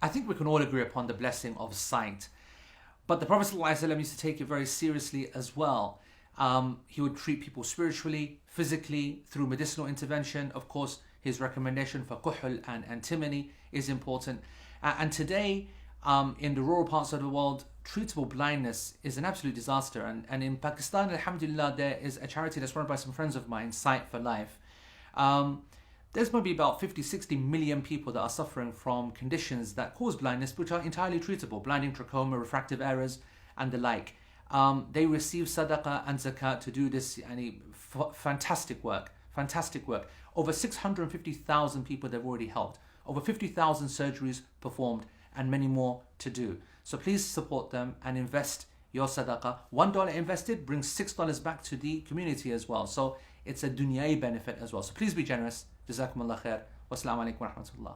I think we can all agree upon the blessing of sight. But the Prophet ﷺ used to take it very seriously as well. He would treat people spiritually, physically, through medicinal intervention. Of course, his recommendation for kuhl and antimony is important. And today, in the rural parts of the world, treatable blindness is an absolute disaster. And in Pakistan, alhamdulillah, there is a charity that's run by some friends of mine, Sight for Life. There's maybe about 50-60 million people that are suffering from conditions that cause blindness, which are entirely treatable: blinding, trachoma, refractive errors, and the like. They receive sadaqah and zakat to do this fantastic work. Fantastic work. Over 650,000 people they've already helped. Over 50,000 surgeries performed, and many more to do. So please support them and invest your sadaqah. $1 invested brings $6 back to the community as well. So it's a dunyai benefit as well. So please be generous. Jazakumullah khair. Wassalamu alaikum wa rahmatullah.